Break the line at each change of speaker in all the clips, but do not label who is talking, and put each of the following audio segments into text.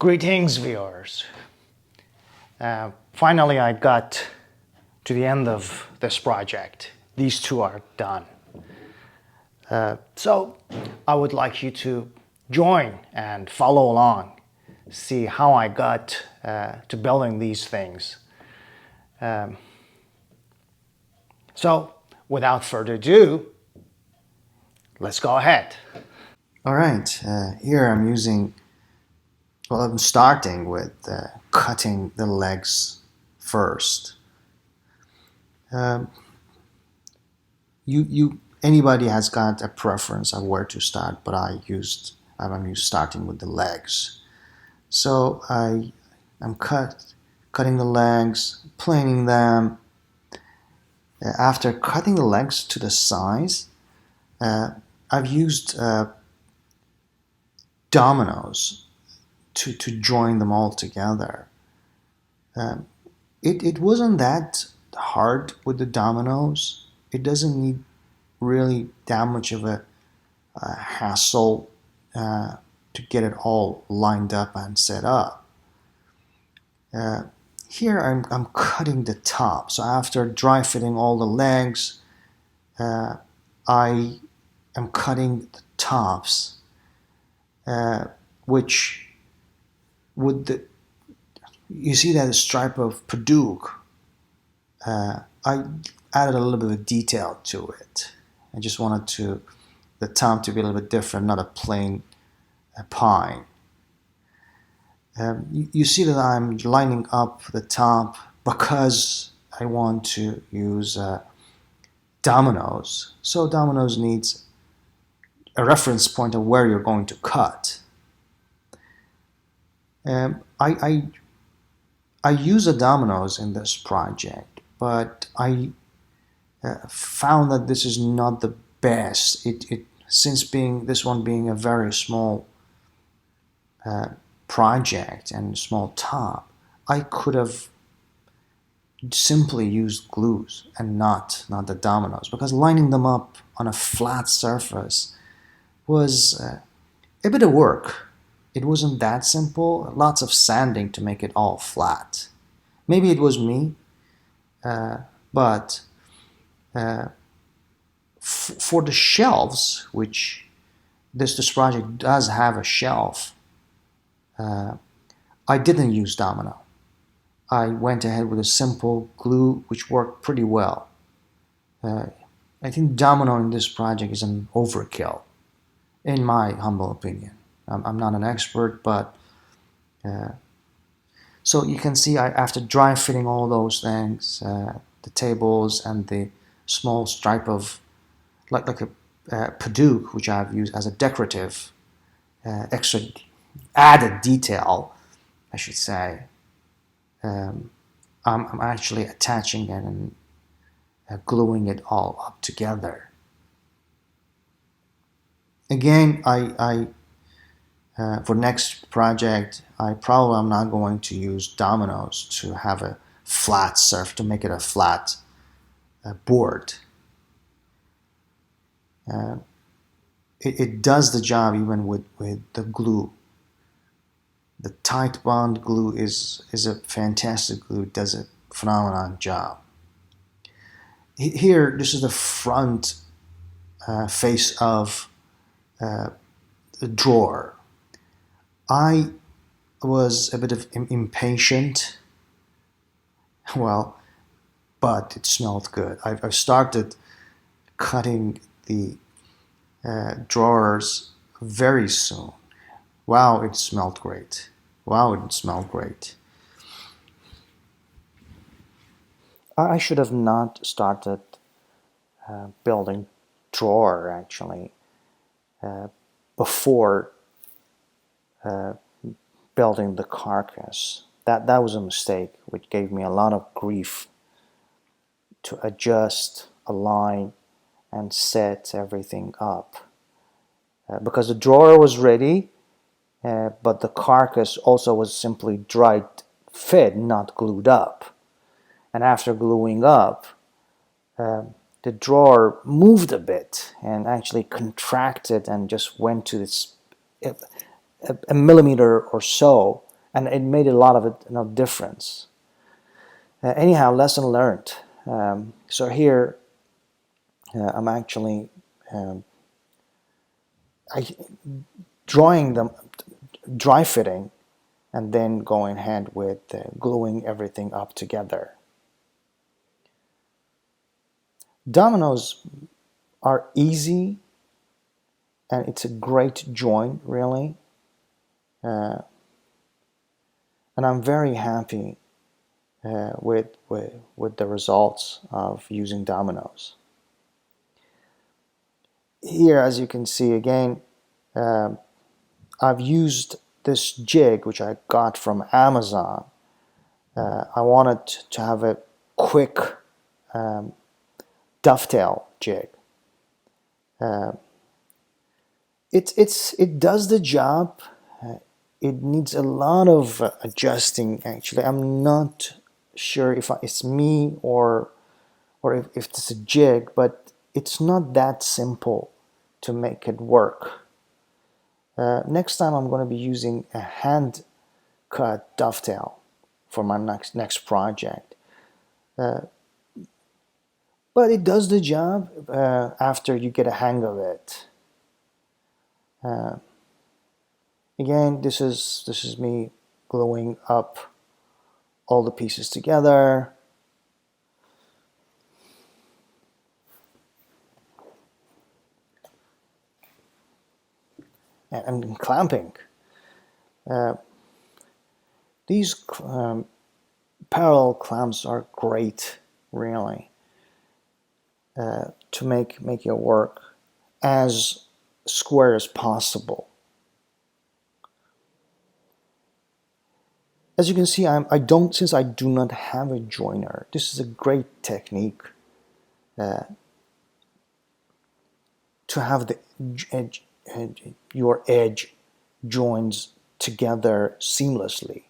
Greetings, viewers. Finally, I got to the end of this project. These two are done. So I would like you to join and follow along, see how I got to building these things. So without further ado, let's go ahead.
All right, here I'm starting with cutting the legs first. Anybody has got a preference of where to start, but I'm used starting with the legs. So I'm cutting the legs, planing them. After cutting the legs to the size, I've used dominoes to join them all together. It wasn't that hard with the dominoes. It doesn't need really that much of a hassle to get it all lined up and set up. Here I'm cutting the top. So after dry fitting all the legs, I am cutting the tops, which with the you see that stripe of Padauke. I added a little bit of detail to it. I just wanted the top to be a little bit different, not a plain pine. You see that I'm lining up the top because I want to use dominoes. So dominoes needs a reference point of where you're going to cut. I use the dominoes in this project, but I found that this is not the best. Since this one being a very small project and small top, I could have simply used glues and not the dominoes, because lining them up on a flat surface was a bit of work. It wasn't that simple. Lots of sanding to make it all flat. Maybe it was me, but for the shelves, which this project does have a shelf, I didn't use domino. I went ahead with a simple glue, which worked pretty well. I think domino in this project is an overkill, in my humble opinion. I'm not an expert, but so you can see after dry fitting all those things, the tables and the small stripe of like a Padauke, which I've used as a decorative extra added detail, I should say. I'm actually attaching it and gluing it all up together. Again, for next project, I probably am not going to use dominoes to have a flat surface, to make it a flat board. It does the job even with the glue. The tight bond glue is a fantastic glue. It does a phenomenal job. Here, this is the front face of the drawer. I was a bit of impatient, but it smelled good. I've started cutting the drawers very soon. Wow, it smelled great. I should have not started building drawer actually before building the carcass. That was a mistake, which gave me a lot of grief to adjust, align, and set everything up. Because the drawer was ready, but the carcass also was simply dried fit, not glued up. And after gluing up, the drawer moved a bit and actually contracted and just went to this a millimeter or so and it made a lot of difference. Anyhow, lesson learned. So here I'm actually drawing them, dry fitting, and then going ahead with gluing everything up together. Dominoes are easy, and it's a great joint, really. And I'm very happy with the results of using dominoes. Here, as you can see again, I've used this jig which I got from Amazon. I wanted to have a quick dovetail jig. It does the job. It needs a lot of adjusting. Actually, I'm not sure if it's me or if it's a jig, but it's not that simple to make it work. Next time I'm going to be using a hand cut dovetail for my next project. But it does the job after you get a hang of it. Again, this is me gluing up all the pieces together. And clamping. These parallel clamps are great, really, to make it work as square as possible. As you can see, since I do not have a joiner, this is a great technique to have your edge joins together seamlessly.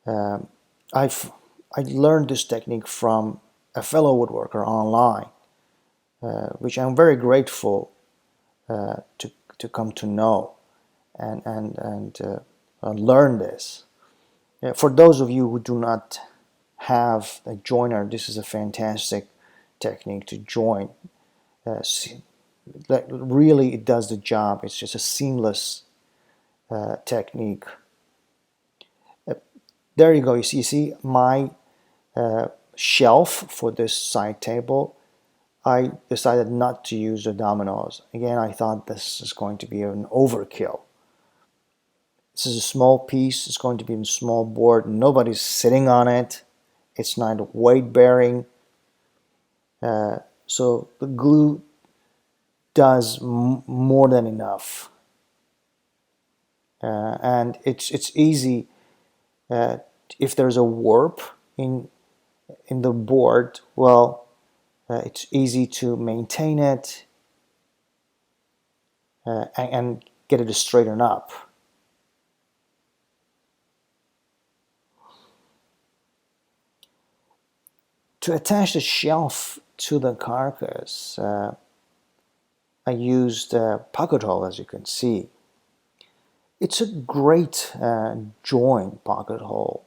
I learned this technique from a fellow woodworker online, which I'm very grateful to come to know and learn this. For those of you who do not have a joiner, this is a fantastic technique to join. Really, it does the job. It's just a seamless technique. There you go. You see my shelf for this side table. I decided not to use the dominoes. Again, I thought this is going to be an overkill. This is a small piece. It's going to be a small board. Nobody's sitting on it. It's not weight bearing. So the glue does more than enough. And it's easy if there's a warp in the board. Well, it's easy to maintain it and get it straightened up. To attach the shelf to the carcass, I used pocket hole, as you can see. It's a great joint pocket hole,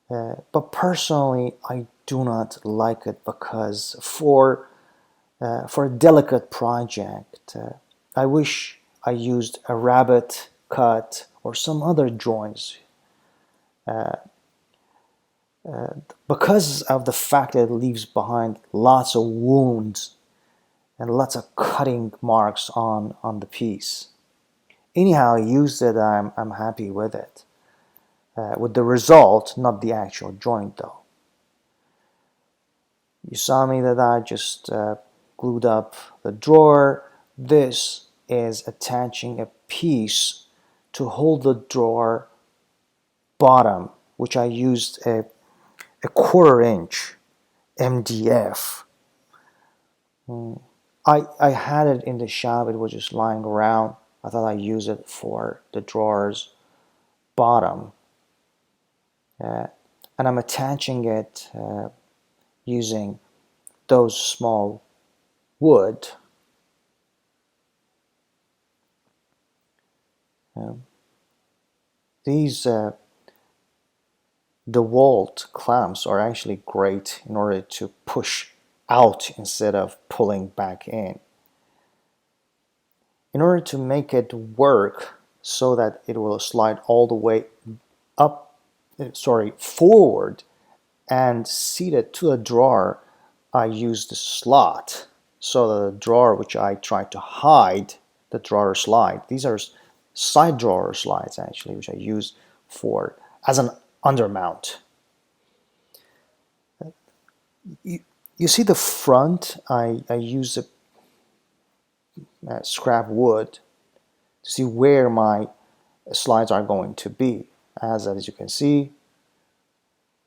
but personally I do not like it because for a delicate project, I wish I used a rabbet cut or some other joints. Because of the fact that it leaves behind lots of wounds and lots of cutting marks on the piece. Anyhow, I used it. I'm happy with it. With the result, not the actual joint though. You saw me that I just glued up the drawer. This is attaching a piece to hold the drawer bottom, which I used a 1/4 inch MDF. I had it in the shop. It was just lying around. I thought I'd use it for the drawer's bottom. And I'm attaching it using those small wood. These The walt clamps are actually great in order to push out instead of pulling back in. In order to make it work so that it will slide all the way forward and seated to a drawer, I use the slot. So the drawer which I try to hide, the drawer slide. These are side drawer slides actually, which I use for as an undermount. You see the front, I use a scrap wood to see where my slides are going to be. As you can see,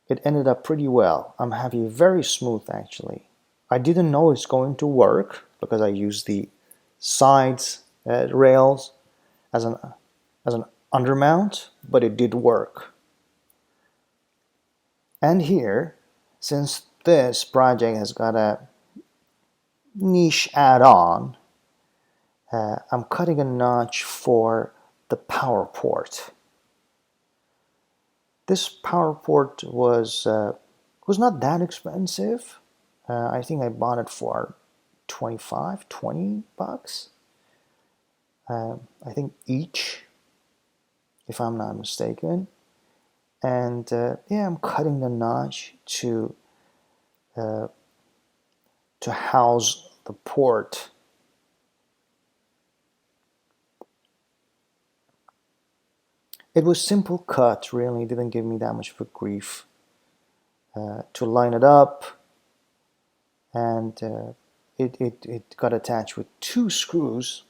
it ended up pretty well. I'm happy, very smooth actually. I didn't know it's going to work because I used the sides rails as an undermount, but it did work. And here, since this project has got a niche add-on, I'm cutting a notch for the power port. This power port was not that expensive. I think I bought it for 20 bucks. I think each, if I'm not mistaken. And yeah, I'm cutting the notch to house the port. It was simple cut, really. It didn't give me that much of a grief to line it up, and it got attached with 2 screws.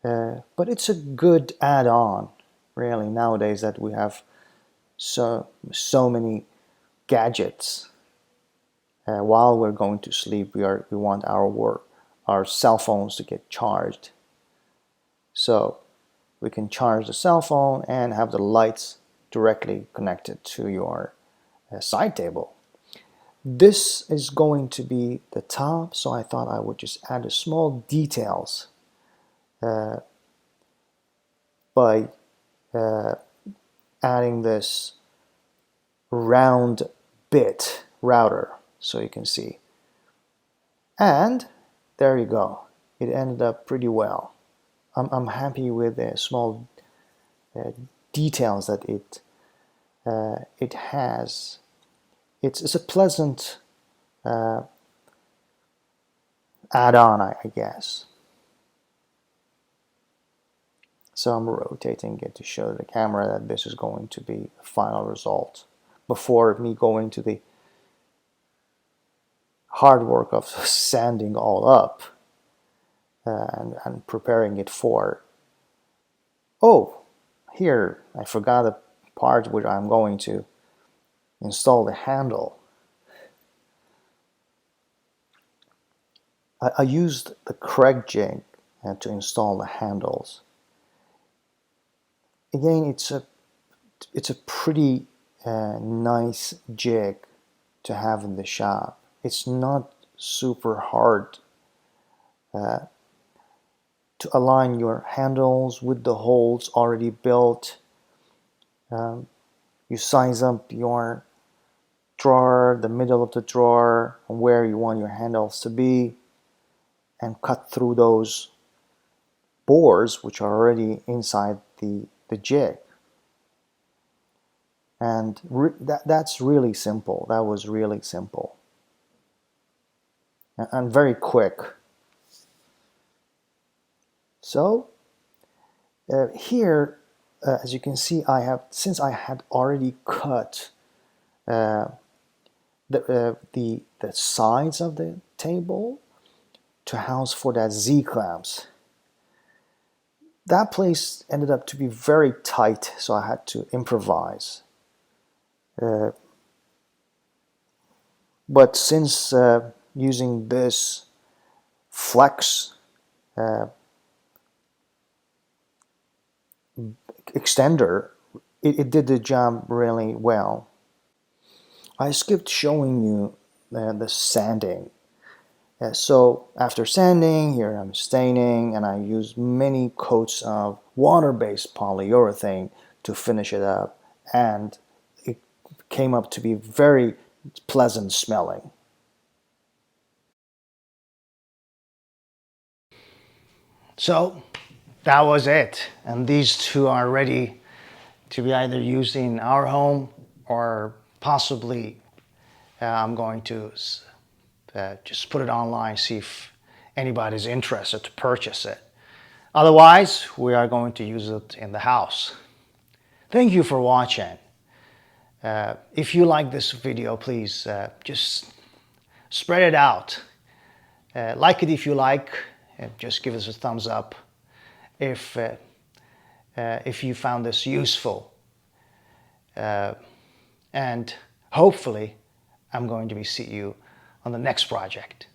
But it's a good add-on, really, nowadays that we have so many gadgets. While we're going to sleep, we want our cell phones to get charged. So we can charge the cell phone and have the lights directly connected to your side table. This is going to be the top, so I thought I would just add the small details by adding this round bit router, so you can see. And there you go. It ended up pretty well. I'm happy with the small details that it has. It's a pleasant add-on, I guess. So I'm rotating it to show the camera that this is going to be the final result before me going to the hard work of sanding all up and preparing it for. Oh, here I forgot the part where I'm going to install the handle. I used the Craig jig to install the handles. Again, it's a pretty nice jig to have in the shop. It's not super hard to align your handles with the holes already built. You size up your drawer, the middle of the drawer, where you want your handles to be, and cut through those bores which are already inside the jig. And that's really simple. That was really simple and very quick. So here, as you can see, since I had already cut the sides of the table to house for that Z clamps. That place ended up to be very tight, so I had to improvise. But since using this flex extender, it did the job really well. I skipped showing you the sanding. So after sanding, here I'm staining, and I use many coats of water-based polyurethane to finish it up, and came up to be very pleasant smelling.
So that was it. And these two are ready to be either used in our home or possibly I'm going to just put it online, see if anybody's interested to purchase it. Otherwise, we are going to use it in the house. Thank you for watching. If you like this video, please just spread it out. Like it if you like, just give us a thumbs up if you found this useful. And hopefully I'm going to see you on the next project.